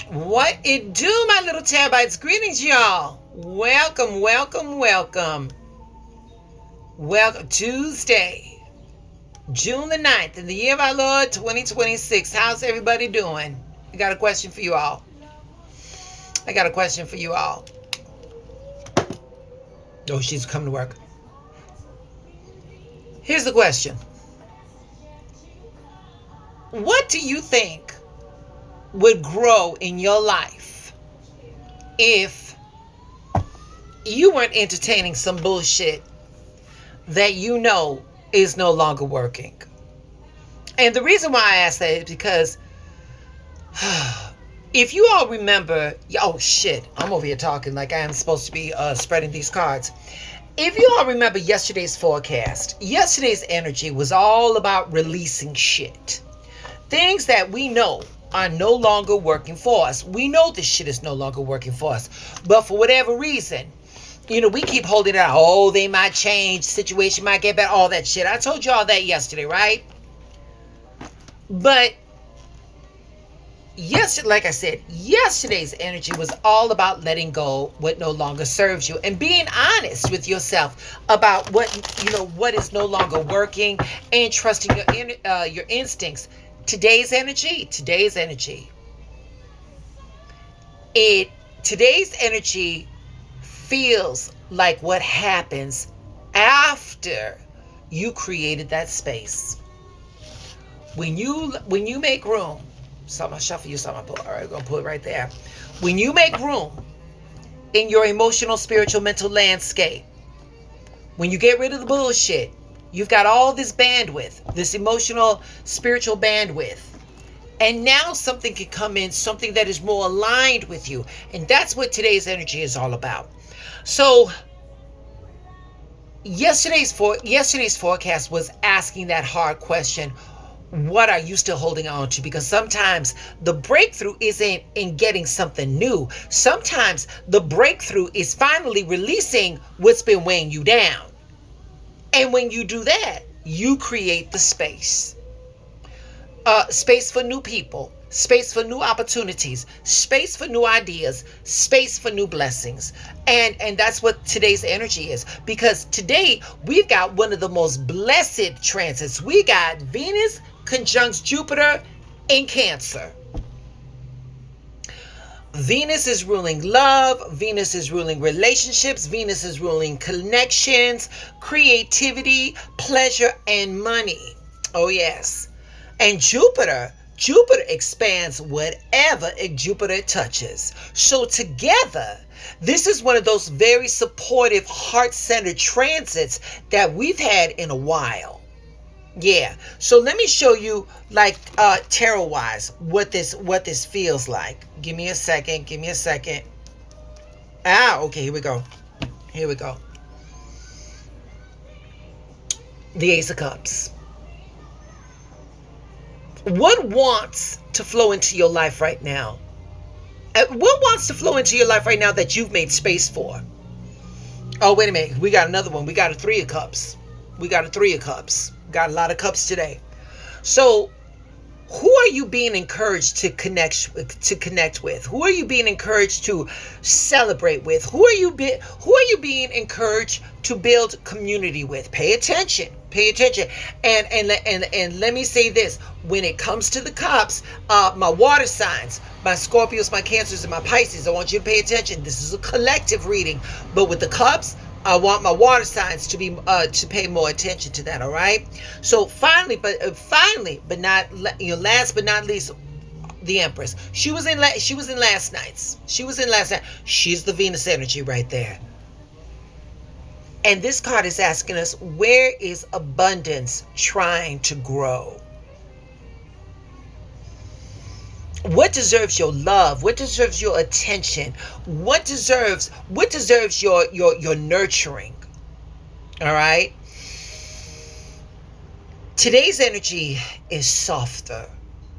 What it do, my little Tabites? Greetings, y'all. Welcome, welcome, welcome. Welcome. Tuesday, June the 9th, in the year of our Lord, 2026. How's everybody doing? I got a question for you all. Oh, she's coming to work. Here's the question. What do you think would grow in your life if you weren't entertaining some bullshit that you know is no longer working? And the reason why I ask that is because if you all remember, oh shit, I'm over here talking like I am supposed to be spreading these cards. If you all remember yesterday's forecast, yesterday's energy was all about releasing shit. Things that we know are no longer working for us. We know this shit is no longer working for us. But for whatever reason, we keep holding it out. Oh, they might change, situation might get better, all that shit. I told you all that yesterday, right? But like I said, yesterday's energy was all about letting go what no longer serves you and being honest with yourself about what is no longer working and trusting your instincts. Today's energy feels like what happens after you created that space. When you make room, so I'm gonna shuffle you, so I'm gonna pull. All right, I'm gonna put it right there. When you make room in your emotional, spiritual, mental landscape, when you get rid of the bullshit, you've got all this bandwidth, this emotional, spiritual bandwidth. And now something can come in, something that is more aligned with you. And that's what today's energy is all about. So yesterday's forecast was asking that hard question. What are you still holding on to? Because sometimes the breakthrough isn't in getting something new. Sometimes the breakthrough is finally releasing what's been weighing you down. And when you do that, you create the space. Space for new people, space for new opportunities, space for new ideas, space for new blessings. And that's what today's energy is. Because today we've got one of the most blessed transits. We got Venus conjunct Jupiter in Cancer. Venus is ruling love. Venus is ruling relationships. Venus is ruling connections, creativity, pleasure, and money. Oh, yes. And Jupiter expands whatever Jupiter touches. So together, this is one of those very supportive, heart-centered transits that we've had in a while. Yeah. So let me show you, like, tarot-wise, what this feels like. Give me a second. Okay, here we go. The Ace of Cups. What wants to flow into your life right now? What wants to flow into your life right now that you've made space for? Oh, wait a minute. We got another one. We got a Three of Cups. Got a lot of cups today. So, who are you being encouraged to connect with? Who are you being encouraged to celebrate with? Who are you being encouraged to build community with? Pay attention. And let me say this: when it comes to the cups, my water signs, my Scorpios, my Cancers, and my Pisces, I want you to pay attention. This is a collective reading, but with the cups, I want my water signs to be to pay more attention to that. All right. So finally, but not last but not least, the Empress. She was in last night. She's the Venus energy right there. And this card is asking us, where is abundance trying to grow? What deserves your love? What deserves your attention? What deserves your nurturing? All right. Today's energy is softer.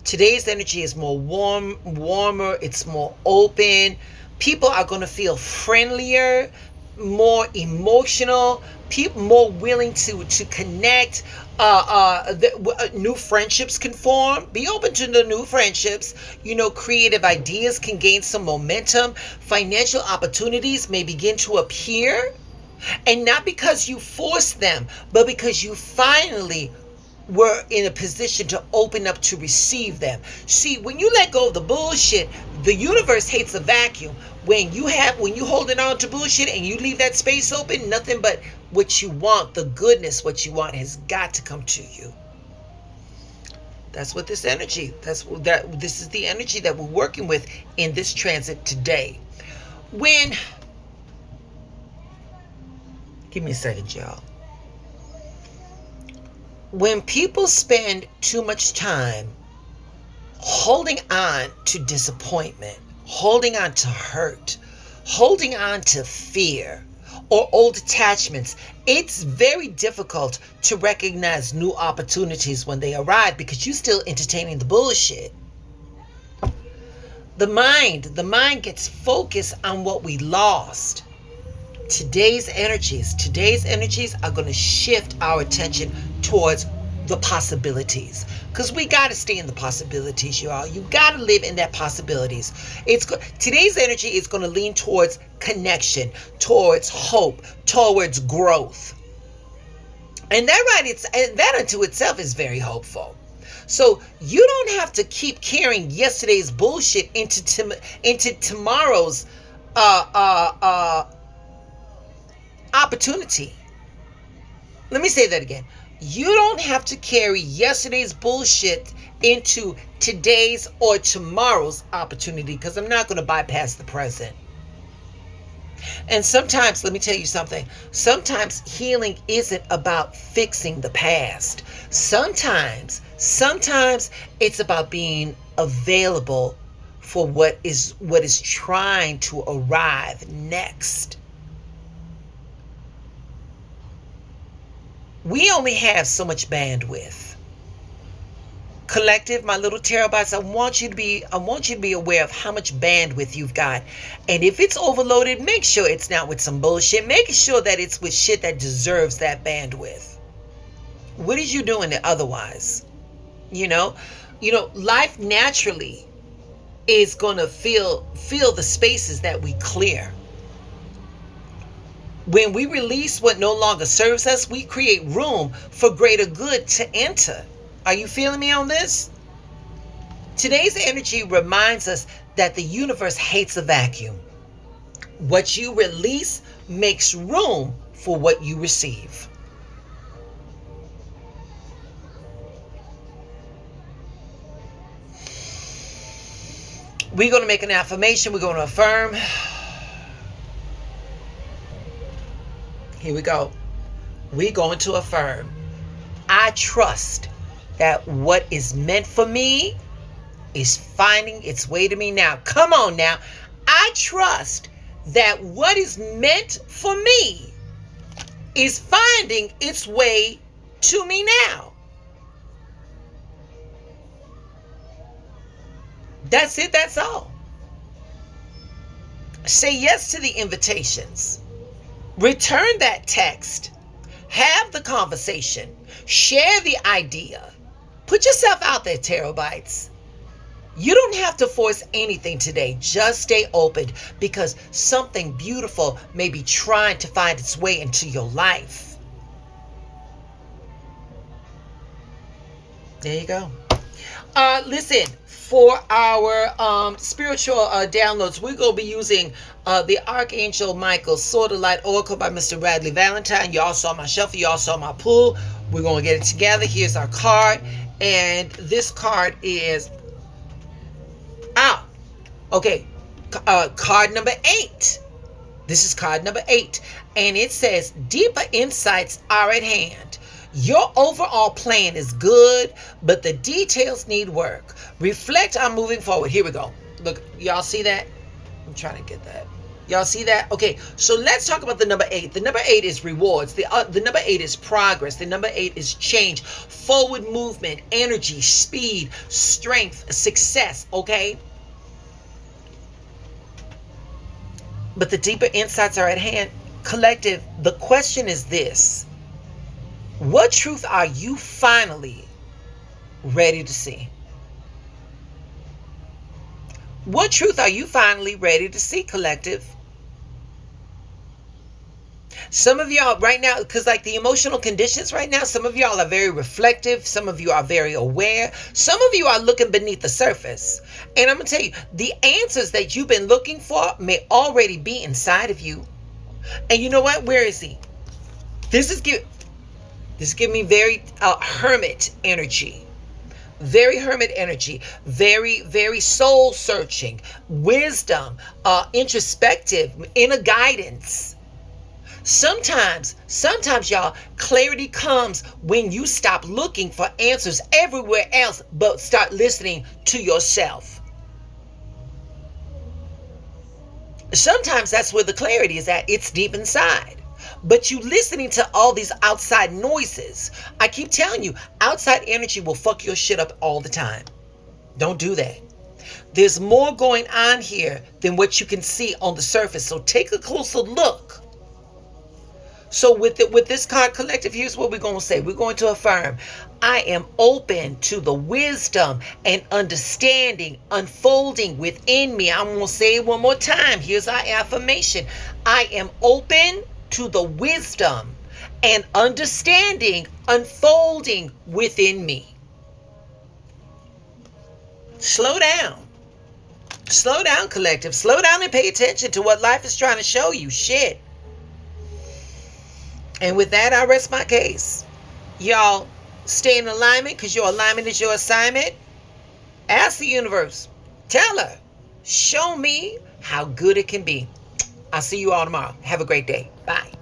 Today's energy is more warmer. It's more open. People are going to feel friendlier. more emotional, people more willing to connect. New friendships can form. Be open to the new friendships. Creative ideas can gain some momentum. Financial opportunities may begin to appear, and not because you forced them, but because you finally were in a position to open up to receive them. See, when you let go of the bullshit, the universe hates a vacuum. When you holding on to bullshit and you leave that space open, nothing but what you want, the goodness, what you want has got to come to you. That's what this energy, this is the energy that we're working with in this transit today. Give me a second, y'all. When people spend too much time holding on to disappointment, holding on to hurt, holding on to fear, or old attachments, it's very difficult to recognize new opportunities when they arrive because you're still entertaining the bullshit. The mind gets focused on what we lost. Today's energies are going to shift our attention towards the possibilities, because we got to stay in the possibilities, y'all. You got to live in that possibilities. Today's energy is going to lean towards connection, towards hope, towards growth, and that unto itself is very hopeful. So you don't have to keep carrying yesterday's bullshit into tomorrow's opportunity. Let me say that again. You don't have to carry yesterday's bullshit into today's or tomorrow's opportunity, because I'm not going to bypass the present. And sometimes, let me tell you something, sometimes healing isn't about fixing the past. Sometimes it's about being available for what is trying to arrive next. We only have so much bandwidth. Collective, my little terabytes, I want you to be aware of how much bandwidth you've got. And if it's overloaded, make sure it's not with some bullshit. Make sure that it's with shit that deserves that bandwidth. What is you doing it otherwise? Life naturally is gonna fill the spaces that we clear. When we release what no longer serves us, we create room for greater good to enter. Are you feeling me on this? Today's energy reminds us that the universe hates a vacuum. What you release makes room for what you receive. We're going to make an affirmation. We're going to affirm. Here we go. We're going to affirm. I trust that what is meant for me is finding its way to me now. Come on now. I trust that what is meant for me is finding its way to me now. That's it. That's all. Say yes to the invitations. Return that text. Have the conversation. Share the idea. Put yourself out there, terabytes. You don't have to force anything today. Just stay open, because something beautiful may be trying to find its way into your life. There you go. Listen, for our spiritual downloads, we're going to be using the Archangel Michael Sword of Light Oracle by Mr. Radley Valentine. Y'all saw my shuffle. Y'all saw my pool. We're going to get it together. Here's our card. And this card is... okay. Card number 8. This is card number 8. And it says, deeper insights are at hand. Your overall plan is good, but the details need work. Reflect on moving forward. Here we go. Look, y'all see that? I'm trying to get that. Y'all see that? Okay, so let's talk about the number 8. The number 8 is rewards. The number 8 is progress. The number 8 is change, forward movement, energy, speed, strength, success, okay? But the deeper insights are at hand. Collective, the question is this: what truth are you finally ready to see? What truth are you finally ready to see, collective? Some of y'all right now, because like the emotional conditions right now, some of y'all are very reflective. Some of you are very aware. Some of you are looking beneath the surface. And I'm going to tell you, the answers that you've been looking for may already be inside of you. And you know what? Where is he? This is giving me very hermit energy. Very hermit energy, very, very soul searching, wisdom, introspective, inner guidance. Sometimes, y'all, clarity comes when you stop looking for answers everywhere else, but start listening to yourself. Sometimes that's where the clarity is at. It's deep inside. But you listening to all these outside noises. I keep telling you, outside energy will fuck your shit up all the time. Don't do that. There's more going on here than what you can see on the surface. So take a closer look. So with this card, collective, here's what we're going to say. We're going to affirm, I am open to the wisdom and understanding unfolding within me. I'm going to say it one more time. Here's our affirmation. I am open to the wisdom and understanding unfolding within me. Slow down. Slow down, collective. Slow down and pay attention to what life is trying to show you. Shit. And with that, I rest my case. Y'all, stay in alignment, because your alignment is your assignment. Ask the universe. Tell her. Show me how good it can be. I'll see you all tomorrow. Have a great day. Bye.